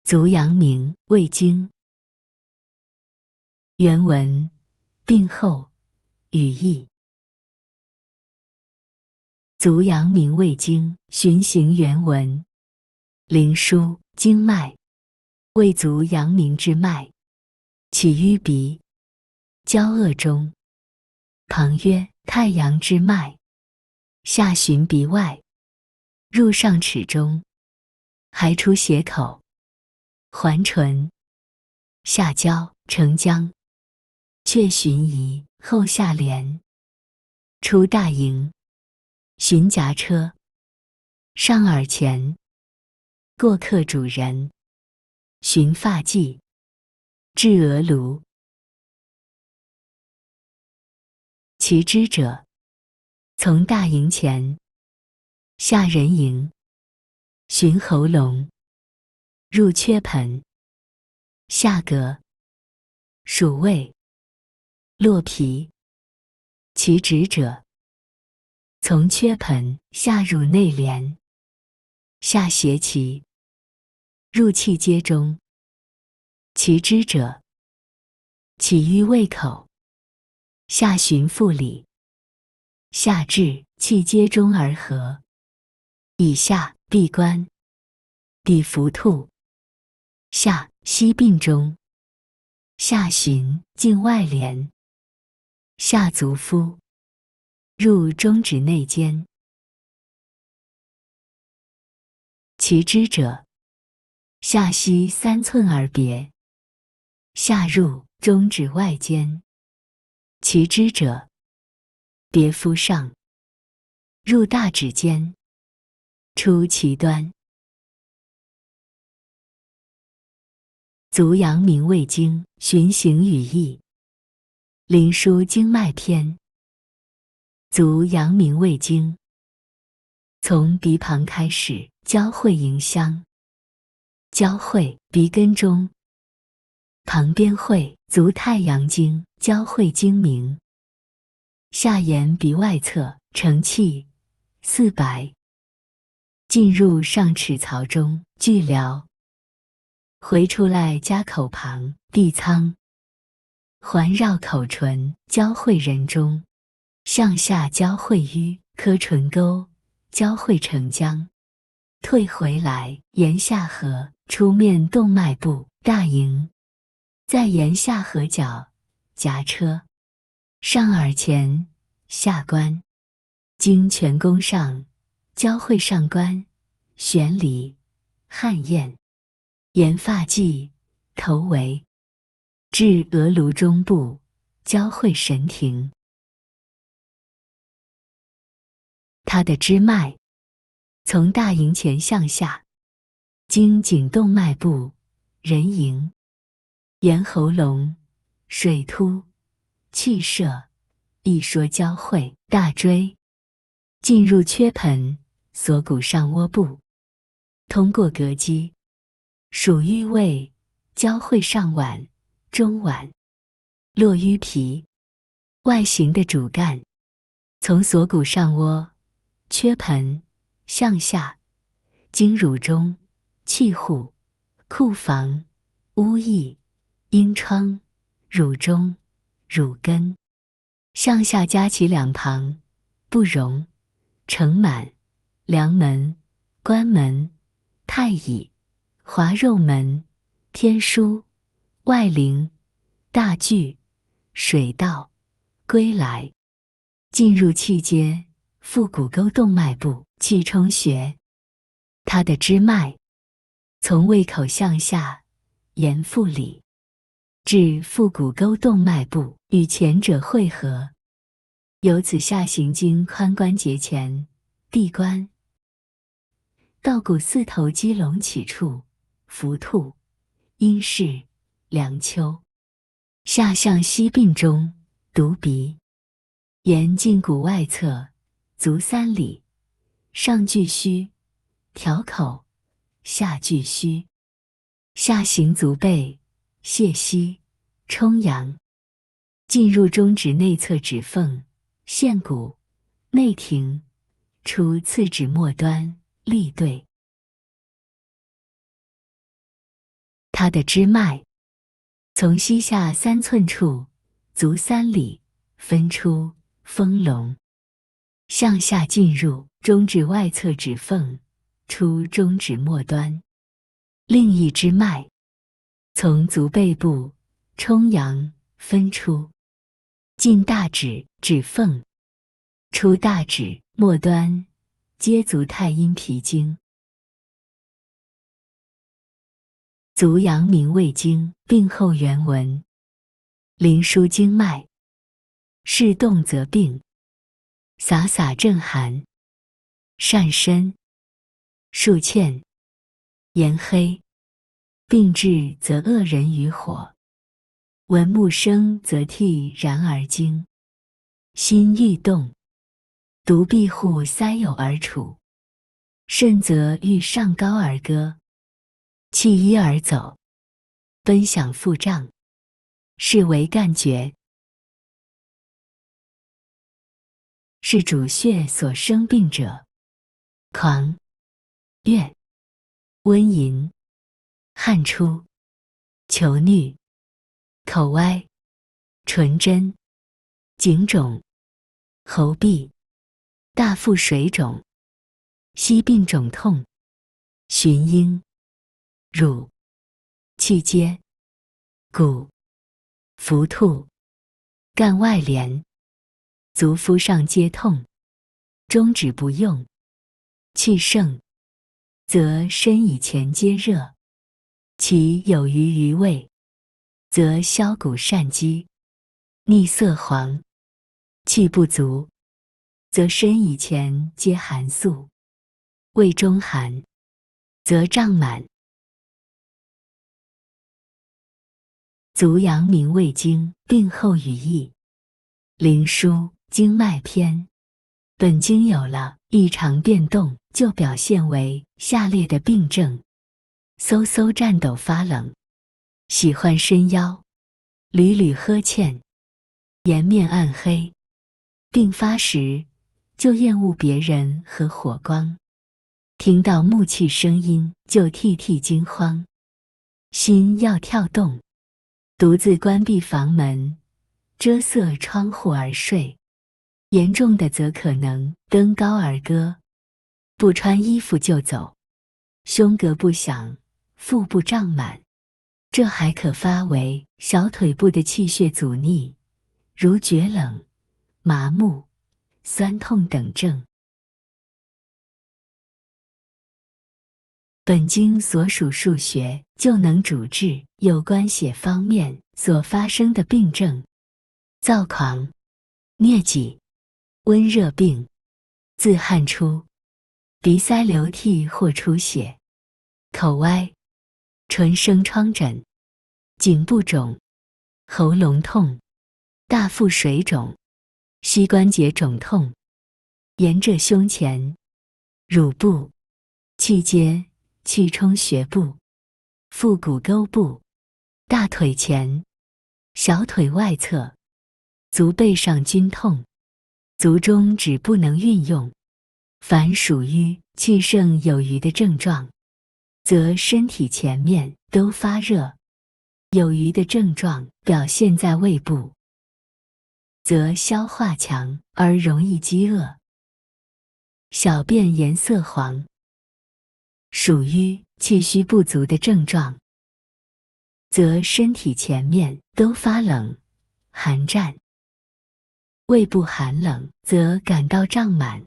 足阳明胃经。原文病后语义。足阳明胃经循行原文。灵枢经脉，胃足阳明之脉，起于鼻，交腭中，旁曰太阳之脉，下循鼻外，入上齿中，还出胁口，环唇，下焦承浆，却循仪后下廉，出大营，循颊车，上耳前，过客主人，循发髻，至额颅。其支者，从大营前，下人迎，循喉咙，入缺盆，下膈，属胃，络脾。其指者，从缺盆下入内廉，下胁脐，入气阶中。其支者，起于胃口，下循腹里，下至气阶中而合，以下闭关，抵伏兔，下息病中，下循境外廉，下足夫，入中指内间。其支者，下息3寸而别，下入中指外间。其支者，别夫上，入大指间，出其端。足阳明胃经循行语义。灵枢经脉篇。足阳明胃经，从鼻旁开始，交汇迎香，交汇鼻根中，旁边会足太阳经，交汇睛明，下沿鼻外侧，承气似白，进入上齿槽中，聚髎，回出来加口旁，闭仓，环绕口唇，交汇人中，向下交汇于柯唇沟，交汇承浆，退回来沿下颌，出面动脉部大营，再沿下颌角颊车，上耳前下关，经颧弓上，交汇上关，悬离汗咽，沿发髻头围，至额颅中部，交汇神庭。它的支脉，从大营前向下，经颈动脉部、人迎，沿喉咙、水突、气舍、一说交汇大椎，进入缺盆、锁骨上窝部，通过膈肌，属于胃，交汇上脘、中脘，络于脾。外形的主干，从锁骨上窝、缺盆向下，经乳中、气户、库房、污液、阴窗、乳中、乳根，向下夹其两旁，不容、承满、梁门、关门、太乙、滑肉门、天枢、外陵、大巨、水道、归来，进入气阶腹股沟动脉部气冲穴。它的支脉，从胃口向下，沿腹里，至腹股沟动脉部，与前者汇合，由此下行经髋关节前地关，到股四头肌隆起处伏兔、阴室、梁丘，下向息病中犊鼻，沿胫骨外侧足3里，上巨虚、调口，下巨虚，下行足背、泄膝、冲阳，进入中指内侧指缝、线骨、内庭，出次指末端，立对。它的支脉从膝下3寸处，足3里，分出丰隆，向下进入中指外侧指缝，出中指末端。另一支脉从足背部冲阳分出，进大指指缝，出大指末端，接足太阴脾经。足阳明胃经病后原文：灵枢经脉，是动则病，洒洒震寒，善身，数欠，颜黑，病至则恶人于火，闻木声则涕然而惊，心欲动，独闭户塞有而处，甚则欲上高而歌，弃衣而走，奔想腹胀，是为干厥，是主血所生病者，狂、怨、温淫、汗出、求衄、口歪、唇真、颈肿、喉痹、大腹水肿、膝病肿痛、循阴、乳、气结、骨、浮吐、干外连、足肤上皆痛，中指不用，气盛，则身以前皆热，其有余胃，则消谷疝积，逆色黄，气不足，则身以前皆寒肃，胃中寒，则胀满。足阳明胃经病后语义：灵枢经脉篇。本经有了异常变动，就表现为下列的病症：嗖嗖颤抖发冷，喜患伸腰，屡屡呵欠，颜面暗黑，病发时就厌恶别人和火光，听到木器声音就涕涕惊慌，心要跳动，独自关闭房门，遮塞窗户而睡。严重的则可能登高而歌，不穿衣服就走，胸膈不响，腹部胀满。这还可发为小腿部的气血阻逆，如厥冷、麻木、酸痛等症。本经所属数穴就能主治有关血方面所发生的病症：躁狂、疟疾、温热病、自汗出、鼻塞流涕或出血、口歪、唇生疮疹、颈部肿、喉咙痛、大腹水肿、膝关节肿痛、沿着胸前、乳部、气结、气冲穴部、腹股沟部、大腿前、小腿外侧、足背上均痛，足中指不能运用。凡属于气盛有余的症状，则身体前面都发热。有余的症状表现在胃部，则消化强而容易饥饿。小便颜色黄，属于气虚不足的症状，则身体前面都发冷、寒战。胃部寒冷，则感到胀满，